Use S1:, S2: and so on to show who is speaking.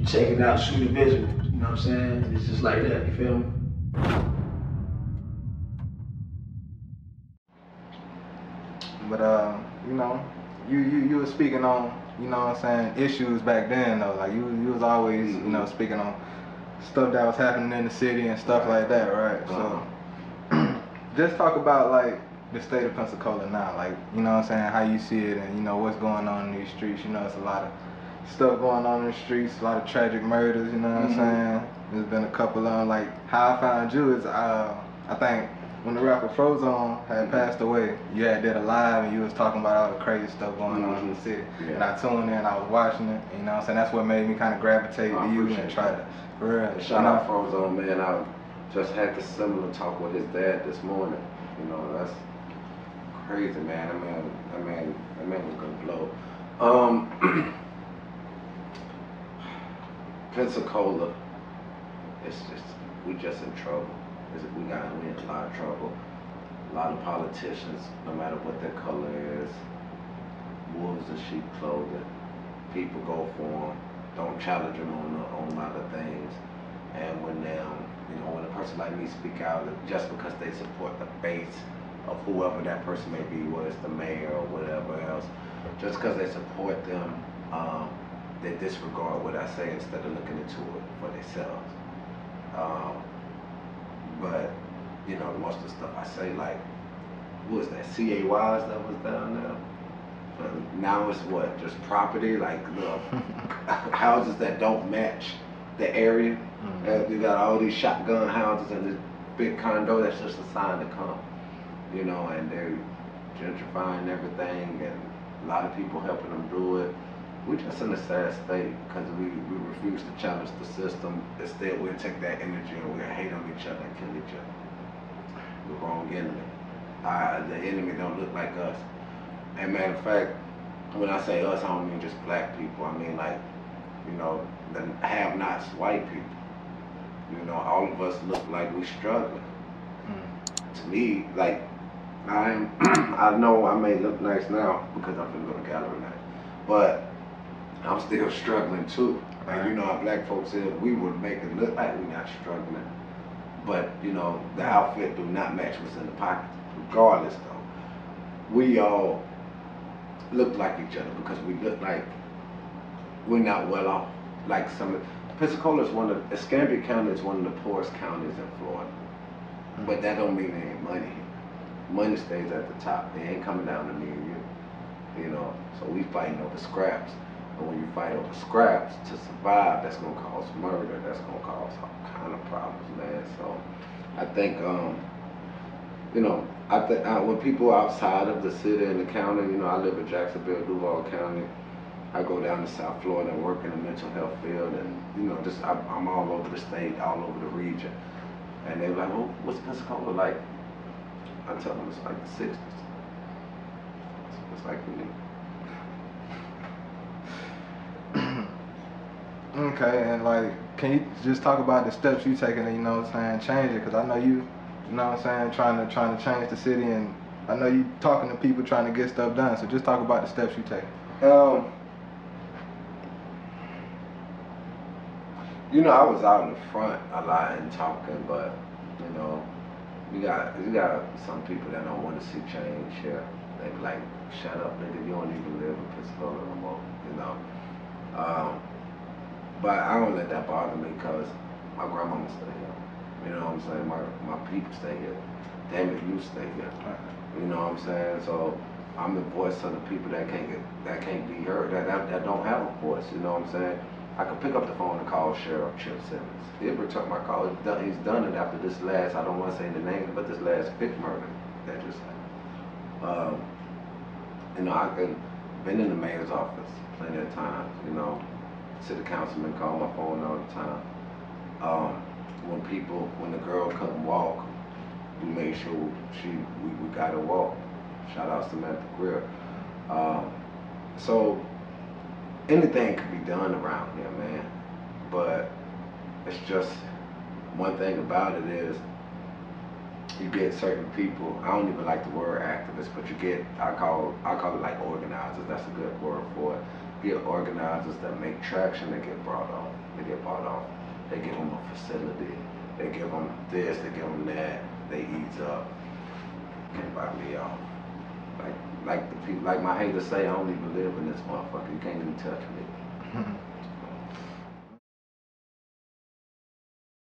S1: check it out, shoot a visual. You know what I'm saying? It's just like that. You feel me?
S2: But you know, you were speaking on, you know what I'm saying, issues back then though. Like you was always, you know, speaking on stuff that was happening in the city and stuff like that, right? So just talk about like the state of Pensacola now, like, you know what I'm saying, how you see it and you know what's going on in these streets. You know, it's a lot of stuff going on in the streets, a lot of tragic murders, you know what I'm saying? There's been a couple of like how I found you is I think when the rapper Frozone had passed away, you had did a live and you was talking about all the crazy stuff going on in the city. And I tuned in, I was watching it, you know what I'm saying? That's what made me kind of gravitate to you and try to, for real.
S3: Shout out Frozone, man. I just had the similar talk with his dad this morning. You know, that's crazy, man. That man was gonna blow. Pensacola, we just in trouble. We in a lot of trouble. A lot of politicians, no matter what their color is, wolves in sheep clothing. People go for them, don't challenge them on a lot of things. And when when a person like me speak out, just because they support the base of whoever that person may be, whether it's the mayor or whatever else, just because they support them, they disregard what I say instead of looking into it for themselves. But you know, most of the stuff I say, like, what was that, CAYs that was down there? Now it's what, just property, like little houses that don't match the area. You got all these shotgun houses and this big condo that's just a sign to come. You know, and they're gentrifying everything and a lot of people helping them do it. We're just in a sad state because we refuse to challenge the system. Instead, we'll take that energy and we'll hate on each other and kill each other. The wrong enemy. The enemy don't look like us. And matter of fact, when I say us, I don't mean just black people. I mean like, you know, the have-nots, white people. You know, all of us look like we struggling. To me, like, I know I may look nice now because I'm finna go to gallery night, but I'm still struggling too. And you know how black folks said we would make it look like we're not struggling. But you know, the outfit do not match what's in the pocket. Regardless though, we all look like each other because we look like we're not well off. Like Pensacola is Escambia County is one of the poorest counties in Florida. But that don't mean there ain't money here. Money stays at the top. It ain't coming down to me and you. You know, so we fighting over scraps. And when you fight over scraps to survive, that's gonna cause murder. That's gonna cause all kind of problems, man. So I think, you know, when people outside of the city and the county, you know, I live in Jacksonville, Duval County. I go down to South Florida and work in the mental health field, and you know, I'm all over the state, all over the region. And they're like, well, what's Pensacola like? I tell them it's like the 60s. It's like we need.
S2: Okay, and like, can you just talk about the steps you taking to, you know what I'm saying, change it? Because I know you know what I'm saying, trying to change the city, and I know you talking to people trying to get stuff done. So just talk about the steps you take.
S3: You know, I was out in the front a lot and talking, but you know, you got some people that don't want to see change here. They be like, shut up, nigga, you don't even live in Pensacola no more, you know. But I don't let that bother me because my grandmama stay here. You know what I'm saying? My people stay here. Damn it, you stay here. You know what I'm saying? So I'm the voice of the people that can't be heard, that don't have a voice. You know what I'm saying? I could pick up the phone and call Sheriff Chip Simmons. He'll return my call. He's done it after this last, I don't want to say the name, but this last big murder that just happened. You know, I've been in the mayor's office plenty of times, you know. City councilmen call my phone all the time. When the girl couldn't walk, we made sure we got her walk. Shout out Samantha Greer. So anything could be done around here, man. But it's just, one thing about it is you get certain people, I don't even like the word activists, but you get, I call it like organizers, that's a good word for it. get organizers that make traction, they get brought off. They get bought off. They give them a facility. They give them this. They give them that. They ease up. Can't buy me off. Like the people, like my haters say, I don't even live in this motherfucker. You can't even touch me.